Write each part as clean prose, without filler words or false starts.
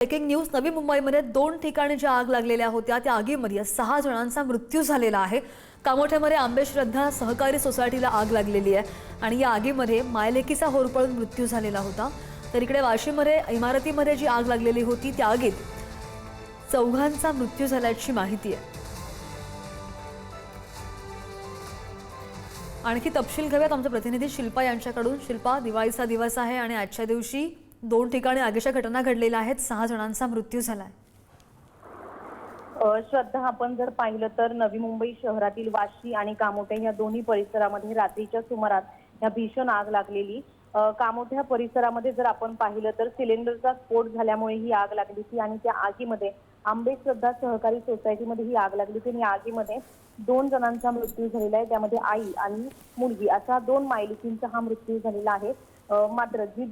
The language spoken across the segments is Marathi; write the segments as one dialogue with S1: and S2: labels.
S1: ब्रेकिंग न्यूज नवी मुंबईमध्ये 2 ठिकाणी ज्या आग लागलेल्या होत्या त्या आगीमध्ये 6 जणांचा मृत्यू झालेला आहे। कामोठ्यामध्ये आंबे श्रद्धा सहकारी सोसायटीला आग लागलेली आहे आणि या आगीमध्ये मायलेकीचा होरपळून मृत्यू झालेला होता। तर इकडे वाशीमध्ये इमारतीमध्ये जी आग लागलेली होती त्या आगीत 4 मृत्यू झाल्याची माहिती आहे। आणखी तपशील घेऊयात आमचे प्रतिनिधी शिल्पा यांच्याकडून। शिल्पा, दिवाळीचा दिवस आहे आणि आजच्या दिवशी 2 ठिकाणी आगीच्या घटना घडलेल्या आहेत, 6 जणांचा मृत्यू झालाय।
S2: श्रद्धा, आपण जर पाहिलं तर नवी मुंबई शहरातील वाशी आणि कामोठे या दोन्ही परिसरामध्ये रात्रीच्या सुमारास या भीषण आग लागलेली। कामोठ्या परिसरामध्ये जर आपण पाहिलं तर सिलेंडरचा स्फोट झाल्यामुळे ही आग लागली होती आणि त्या आगीमध्ये आंबे श्रद्धा सहकारी सोसायटीमध्ये ही आग लागली होती। या आगीमध्ये 2 जणांचा मृत्यू झालेला आहे, त्यामध्ये आई आणि मुलगी अशा 2 मायलेकींचा हा मृत्यू झालेला आहे। मात्र जी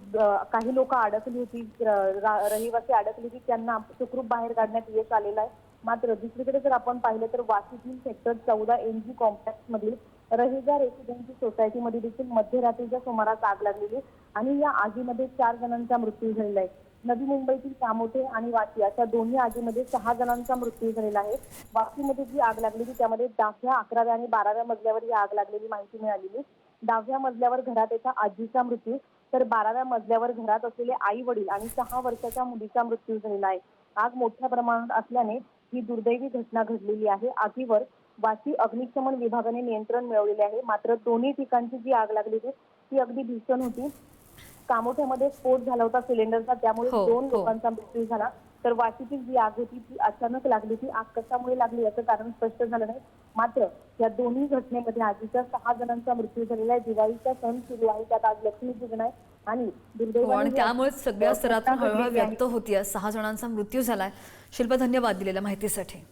S2: काही लोक अडकली होती, रहिवासी अडकली होती, त्यांना सुखरूप बाहेर काढण्यात यश आलेलं आहे। मात्र दुसरीकडे जर आपण पाहिलं तर वाशीतील सेक्टर 14 NG कॉम्प्लेक्स मधील रहिजा रेसिडेन्सी सोसायटीमध्ये देखील मध्यरात्रीच्या सुमारास आग लागलेली आणि या आगीमध्ये 4 जणांचा मृत्यू झालेला आहे। नवी मुंबईतील कामोठे आणि वाशी अशा दोन्ही आगीमध्ये 6 जणांचा मृत्यू झालेला आहे। वाशीमध्ये जी आग लागलेली त्यामध्ये 10व्या, 11व्या आणि 12व्या मजल्यावर ही आग लागलेली माहिती मिळालेली। 10व्या मजल्यावर घरात एका आजीचा मृत्यू, तर 12व्या मजल्यावर घरात असलेले आई वडील आणि 6 वर्षाच्या मुलीचा मृत्यू झालेला आहे। आग मोठ्या प्रमाणात असल्याने ही दुर्दैवी घटना घडलेली आहे। आगीवर वाशी अग्निशमन विभागाने नियंत्रण मिळवलेले आहे। मात्र दोन्ही ठिकाणची जी आग लागली होती ती अगदी भीषण होती। कामोठ्यामध्ये स्फोट झाला होता सिलेंडरचा, त्यामुळे 2 लोकांचा मृत्यू झाला। तर वाशीतील जी आग होती ती अचानक लागली होती। आग कशामुळे लागली याचं कारण स्पष्ट झालं नाही। मात्र या दोन्ही घटनेमध्ये आगीच्या 6 जणांचा मृत्यू झालेला आहे। दिवाळीचा सण सुरू आहे, त्यात आज लक्ष्मीपूजन आहे आणि दुर्दैवाने
S1: त्यामुळे सगळ्या स्तरातून हळहळ व्यक्त होतीये। 6 जणांचा मृत्यू झालाय। शिल्पा, धन्यवाद दिलेल्या माहितीसाठी।